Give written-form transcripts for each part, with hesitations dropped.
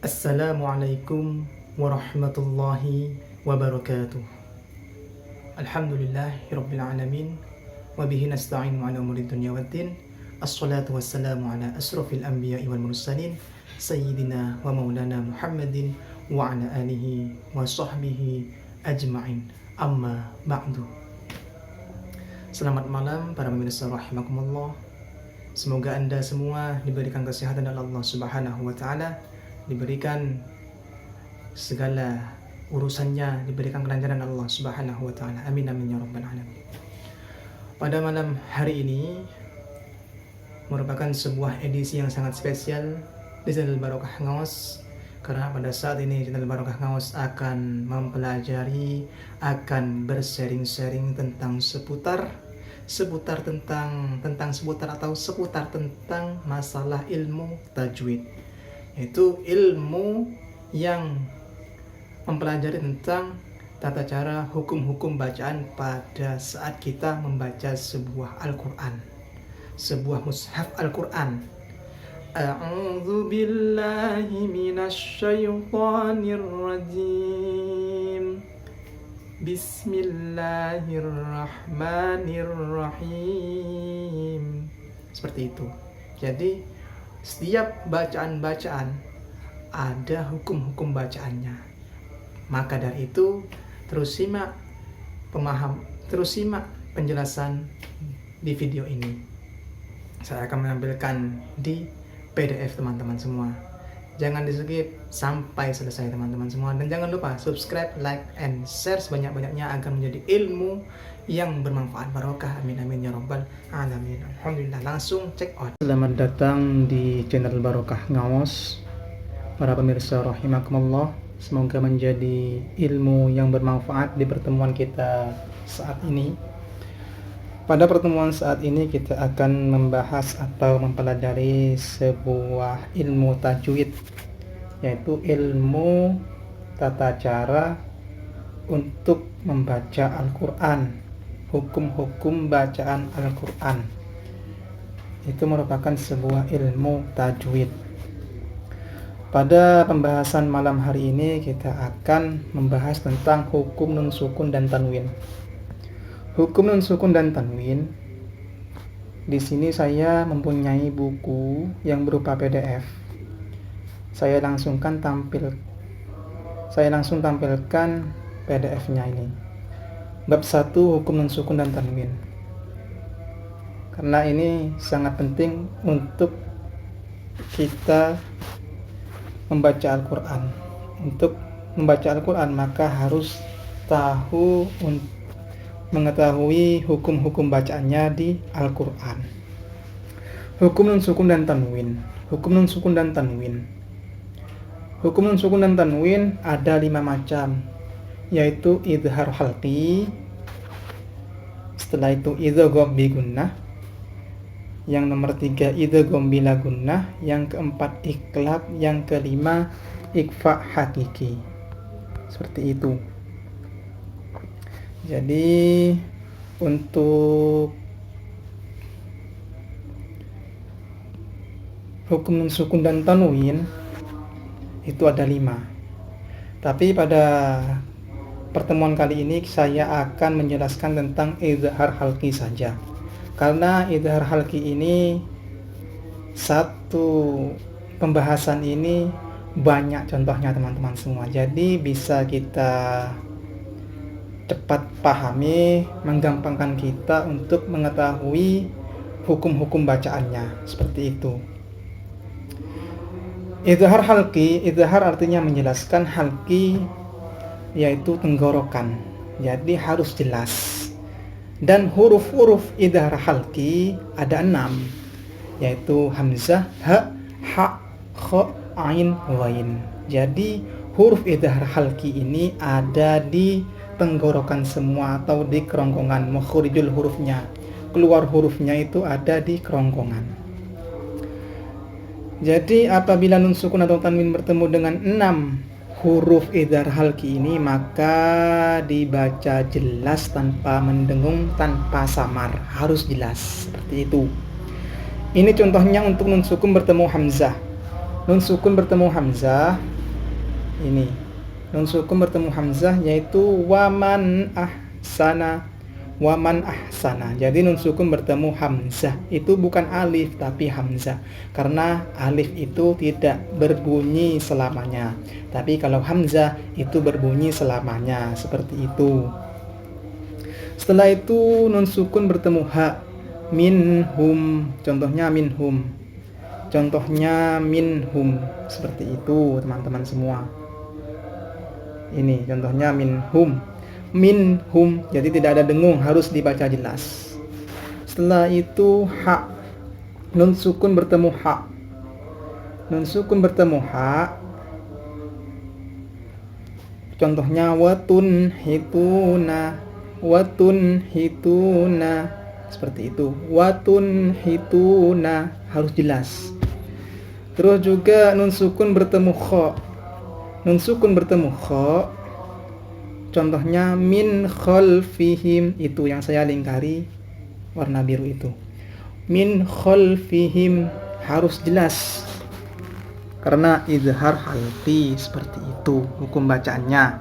Assalamualaikum warahmatullahi wabarakatuh. Alhamdulillahirabbil alamin wa bihi nasta'inu ala umuri dunya waddin. Assalatu wassalamu ala asrofil anbiya'i wal mursalin sayyidina wa maulana Muhammadin wa ala alihi wa sahbihi ajma'in. Amma ba'du. Selamat malam para pemirsa rahimakumullah. Semoga Anda semua diberikan kesehatan oleh Allah Subhanahu wa taala, diberikan segala urusannya, diberikan kelancaran Allah Subhanahu wa taala. Amin amin ya rabbal alamin. Pada malam hari ini merupakan sebuah edisi yang sangat spesial di channel Barokah Ngaos, karena pada saat ini channel Barokah Ngaos akan mempelajari, akan bersharing-sharing tentang seputar masalah ilmu tajwid, yaitu ilmu yang mempelajari tentang tata cara hukum-hukum bacaan pada saat kita membaca sebuah Al-Quran, sebuah mushaf Al-Quran. A'udzu billahi minasyaitonir rajim. Bismillahirrahmanirrahim. Seperti itu. Jadi setiap bacaan-bacaan ada hukum-hukum bacaannya. Maka dari itu terus simak penjelasan di video ini. Saya akan menampilkan di PDF teman-teman semua. Jangan di-skip sampai selesai teman-teman semua, dan jangan lupa subscribe, like, and share sebanyak-banyaknya agar menjadi ilmu yang bermanfaat barokah. Amin amin ya rabbal alamin. Alhamdulillah, langsung check out. Selamat datang di channel Barokah Ngaos. Para pemirsa rahimakumullah, semoga menjadi ilmu yang bermanfaat di pertemuan kita saat ini. Pada pertemuan saat ini kita akan membahas atau mempelajari sebuah ilmu tajwid, yaitu ilmu tata cara untuk membaca Al-Quran, hukum-hukum bacaan Al-Quran. Itu merupakan sebuah ilmu tajwid. Pada pembahasan malam hari ini kita akan membahas tentang hukum nun sukun dan tanwin. Hukum nun sukun dan tanwin. Di sini saya mempunyai buku yang berupa PDF. Saya langsung tampilkan PDF-nya ini. Bab 1 hukum nun sukun dan tanwin. Karena ini sangat penting untuk kita membaca Al-Quran. Untuk membaca Al-Quran maka harus mengetahui hukum-hukum bacaannya di Al-Quran. Hukum nun sukun dan tanwin. Hukum nun sukun dan tanwin. Hukum nun sukun dan tanwin ada 5 macam, yaitu idhar halqi, setelah itu idgham bi gunnah, yang nomor 3 idgham bila gunnah, yang keempat iqlab, yang kelima ikhfa hakiki. Seperti itu. Jadi untuk hukum nun sukun dan tanwin itu ada 5. Tapi pada pertemuan kali ini saya akan menjelaskan tentang idhar halqi saja. Karena idhar halqi ini satu pembahasan ini banyak contohnya teman-teman semua. Jadi bisa kita cepat pahami, menggampangkan kita untuk mengetahui hukum-hukum bacaannya. Seperti itu. Idhar halqi, idhar artinya menjelaskan, halqi yaitu tenggorokan. Jadi harus jelas. Dan huruf-huruf idhar halqi ada 6, yaitu hamzah, ha, ha, kha, ain, ghain. Jadi huruf idhar halqi ini ada di tenggorokan semua atau di kerongkongan. Makhrijul hurufnya, keluar hurufnya itu ada di kerongkongan. Jadi apabila nun sukun atau tanwin bertemu dengan 6 huruf idhar halqi ini, maka dibaca jelas tanpa mendengung, tanpa samar, harus jelas. Seperti itu. Ini contohnya untuk nun sukun bertemu hamzah. nun sukun bertemu hamzah. Ini nun sukun bertemu hamzah yaitu waman ahsana. Waman ahsana. Jadi nun sukun bertemu hamzah itu bukan alif tapi hamzah. Karena alif itu tidak berbunyi selamanya. Tapi kalau hamzah itu berbunyi selamanya. Seperti itu. Setelah itu nun sukun bertemu ha. Minhum. Contohnya minhum. Contohnya minhum. Seperti itu teman-teman semua. Ini contohnya minhum. Minhum, jadi tidak ada dengung, harus dibaca jelas. Setelah itu ha. Nun sukun bertemu ha. Nun sukun bertemu ha. Contohnya watun hituna. Watun hituna. Seperti itu. Watun hituna, harus jelas. Terus juga nun sukun bertemu kha. Nun sukun bertemu kha. Contohnya min khalfihim, itu yang saya lingkari warna biru itu. Min khalfihim, harus jelas. Karena izhar halqi, seperti itu hukum bacaannya.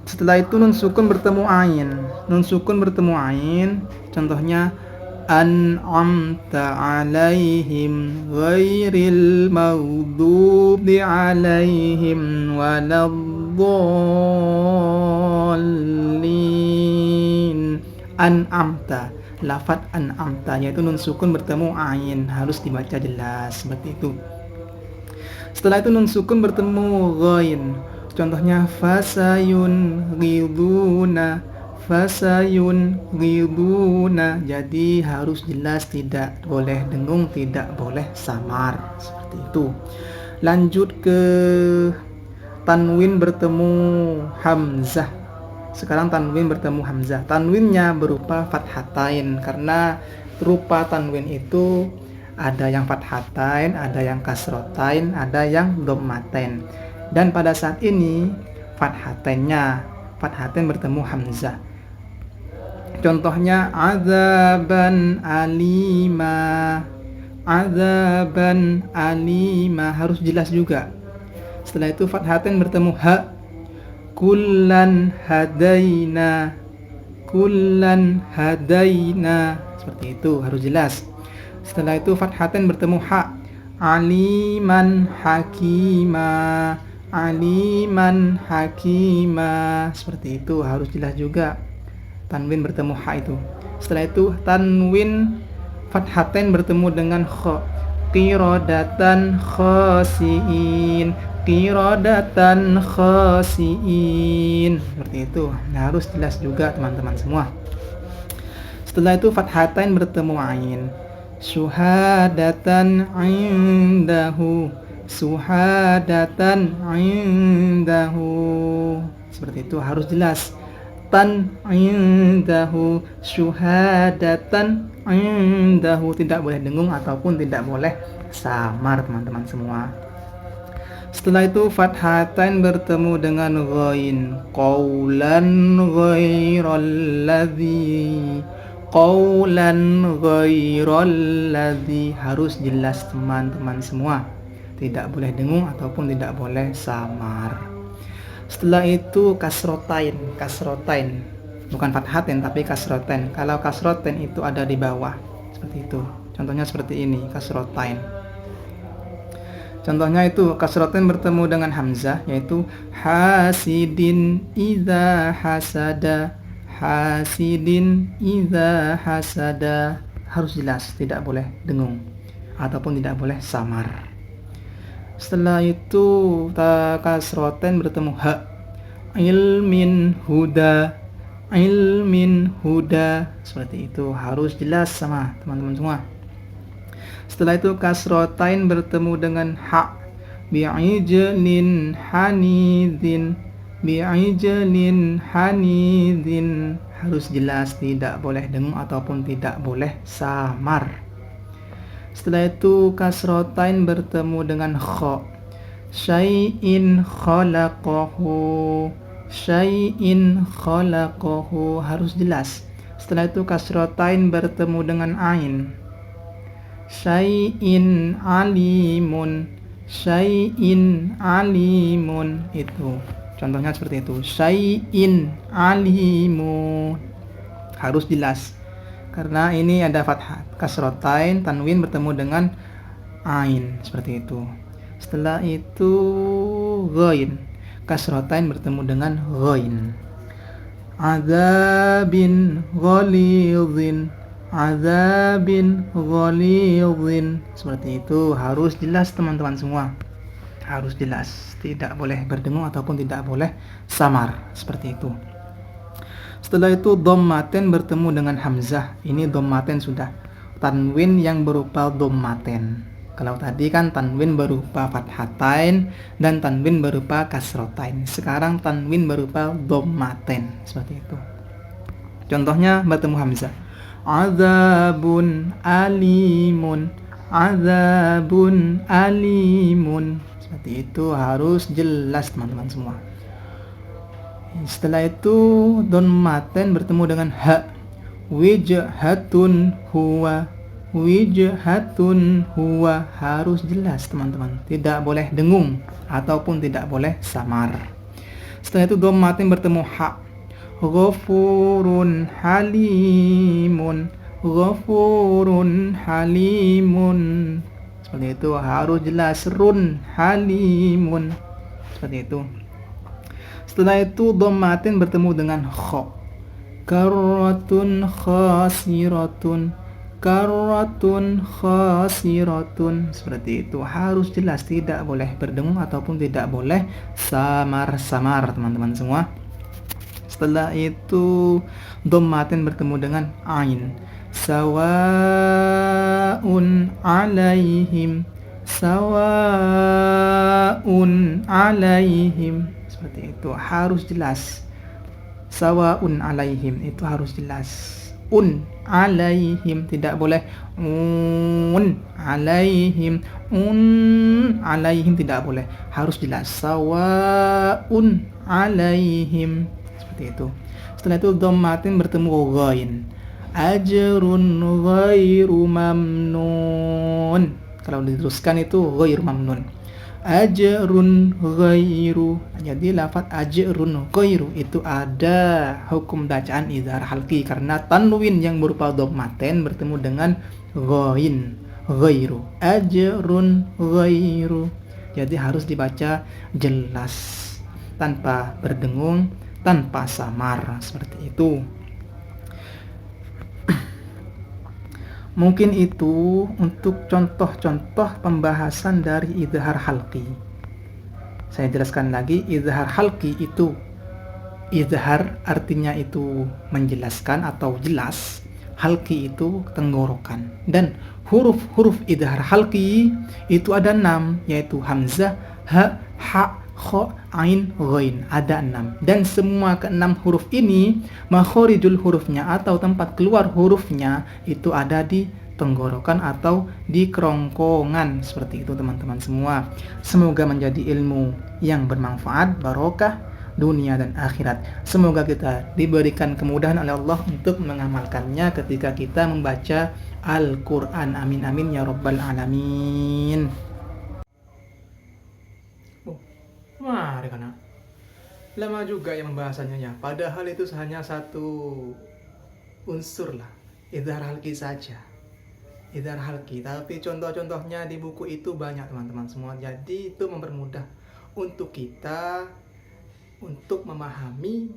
Setelah itu nun sukun bertemu ain. Nun sukun bertemu ain, contohnya an'amta alaihim ghairil maghdubi alaihim waladdallin. An'amta, lafaz an'amta yaitu nun sukun bertemu ain, harus dibaca jelas seperti itu. Setelah itu nun sukun bertemu ghain, contohnya fasayun ghiduna. Fasayun ghiduna, jadi harus jelas, tidak boleh dengung, tidak boleh samar, seperti itu. Lanjut ke tanwin bertemu hamzah. Sekarang tanwin bertemu hamzah. Tanwinnya berupa fathatain, karena rupa tanwin itu ada yang fathatain, ada yang kasrotain, ada yang dhammatain. Dan pada saat ini fathatain bertemu hamzah. Contohnya azaban alima. Azaban alima, harus jelas juga. Setelah itu fathatain bertemu ha. Kullan hadaina. Kullan hadaina, seperti itu, harus jelas. Setelah itu fathatain bertemu ha. Aliman hakima. Aliman hakima, seperti itu, harus jelas juga. Tanwin bertemu ha itu. Setelah itu tanwin fathatain bertemu dengan kha. Qiradatan khasiin. Qiradatan khasiin, seperti itu. Nah, harus jelas juga teman-teman semua. Setelah itu fathatain bertemu ain. Syuhadatan indahu. Syuhadatan indahu, seperti itu, harus jelas. Tan indahu, syuhadatan indahu, tidak boleh dengung ataupun tidak boleh samar teman-teman semua. Setelah itu fathatain bertemu dengan ghain. Qaulan ghairal ladzi, harus jelas teman-teman semua. Tidak boleh dengung ataupun tidak boleh samar. Setelah itu kasrotain, bukan fathatain tapi kasrotain. Kalau kasrotain itu ada di bawah, seperti itu. Contohnya seperti ini, kasrotain. Contohnya itu kasrotain bertemu dengan hamzah, yaitu hasidin idza hasada. Hasidin idza hasada, harus jelas, tidak boleh dengung ataupun tidak boleh samar. Setelah itu kasrotain bertemu ha. Ilmin huda. Ilmin huda, seperti itu, harus jelas sama teman-teman semua. Setelah itu kasrotain bertemu dengan ha. Bi'ijlin hanidin. Bi'ijlin hanidin, harus jelas, tidak boleh dengung ataupun tidak boleh samar. Setelah itu kasrotain bertemu dengan kha. Syai'in khalaqahu. Syai'in khalaqahu, harus jelas. Setelah itu kasrotain bertemu dengan ain. Syai'in alimun. syai'in alimun. Itu contohnya seperti itu, syai'in alimun. Harus jelas karena ini ada fathah kasrotain, tanwin bertemu dengan ain, seperti itu. Setelah itu ghain, kasrotain bertemu dengan ghain. Azabin ghalidhin, azabin ghalidhin, seperti itu. Harus jelas teman-teman semua, harus jelas, tidak boleh berdengung ataupun tidak boleh samar, seperti itu. Setelah itu dhammaten bertemu dengan hamzah. Ini dhammaten sudah tanwin yang berupa dhammaten. Kalau tadi kan tanwin berupa fathatain dan tanwin berupa kasrotain. Sekarang tanwin berupa dhammaten, seperti itu. Contohnya bertemu hamzah. Azabun alimun, azabun alimun. Seperti itu, harus jelas teman-teman semua. Setelah itu dhammaten bertemu dengan ha. Wijhatun huwa, wijhatun huwa. Harus jelas teman-teman, tidak boleh dengung ataupun tidak boleh samar. Setelah itu dhammaten bertemu ha. Ghafurun halimun, ghafurun halimun. Seperti itu, harus jelas, run halimun, seperti itu. Setelah itu dhammaten bertemu dengan kha. Karratun khasiratun, karratun khasiratun. Seperti itu, harus jelas, tidak boleh berdengung ataupun tidak boleh samar-samar teman-teman semua. Setelah itu dhammaten bertemu dengan ain. Sawaun alaihim, sawaun alaihim. Seperti itu, harus jelas. Sawaun alaihim, itu harus jelas. Un alaihim, tidak boleh un alaihim, un alaihim, tidak boleh, harus jelas. Sawaun alaihim, seperti itu. Setelah itu dhammaten bertemu ghain. Ajrun ghairu mamnun. Kalau diteruskan itu ghairu mamnun. Ajrun ghairu. Jadi lafaz ajrun ghairu itu ada hukum bacaan izhar halqi karena tanwin yang berupa dhammaten bertemu dengan ghain, ghairu. Ajrun ghairu. Jadi harus dibaca jelas, tanpa berdengung, tanpa samar, seperti itu. Mungkin itu untuk contoh-contoh pembahasan dari izhar halqi. Saya jelaskan lagi, izhar halqi itu, izhar artinya itu menjelaskan atau jelas, halqi itu tenggorokan. Dan huruf-huruf izhar halqi itu ada 6, yaitu hamzah, ha, ha, kha, ain, ghain. Ada 6. Dan semua ke-6 huruf ini makhorijul hurufnya atau tempat keluar hurufnya itu ada di tenggorokan atau di kerongkongan. Seperti itu teman-teman semua. Semoga menjadi ilmu yang bermanfaat, barokah dunia dan akhirat. Semoga kita diberikan kemudahan oleh Allah untuk mengamalkannya ketika kita membaca Al-Quran. Amin amin ya rabbal alamin. Mari kana. Lama juga yang pembahasannya ya. Padahal itu hanya satu unsur lah. Izhar halqi saja. Izhar halqi. Tapi contoh-contohnya di buku itu banyak teman-teman semua. Jadi itu mempermudah untuk kita untuk memahami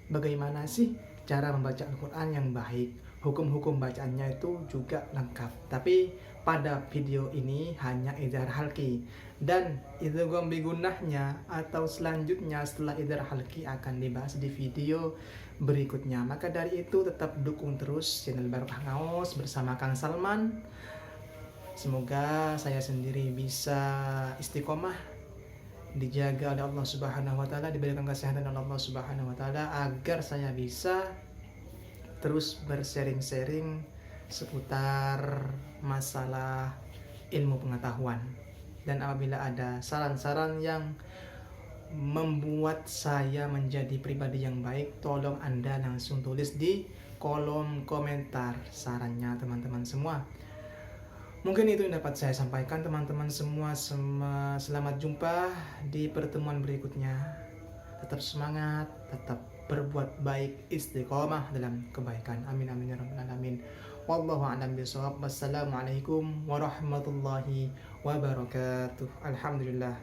bagaimana sih cara membaca Al-Quran yang baik. Hukum-hukum bacaannya itu juga lengkap. Tapi pada video ini hanya izhar halqi. Dan idgham bigunahnya atau selanjutnya setelah izhar halqi akan dibahas di video berikutnya. Maka dari itu tetap dukung terus channel Barokah Ngaos bersama Kang Salman. Semoga saya sendiri bisa istiqomah, dijaga oleh Allah Subhanahu wa taala, diberikan kesehatan oleh Allah Subhanahu wa taala agar saya bisa terus bersharing-sharing seputar masalah ilmu pengetahuan. Dan apabila ada saran-saran yang membuat saya menjadi pribadi yang baik, tolong Anda langsung tulis di kolom komentar sarannya teman-teman semua. Mungkin itu yang dapat saya sampaikan teman-teman semua. Selamat jumpa di pertemuan berikutnya. Tetap semangat, tetap berbuat baik, istiqomah dalam kebaikan. Amin amin ya rabbal alamin. Wallahu a'lam bishawab. Wassalamualaikum warahmatullahi wabarakatuh. Alhamdulillah.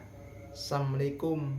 Assalamualaikum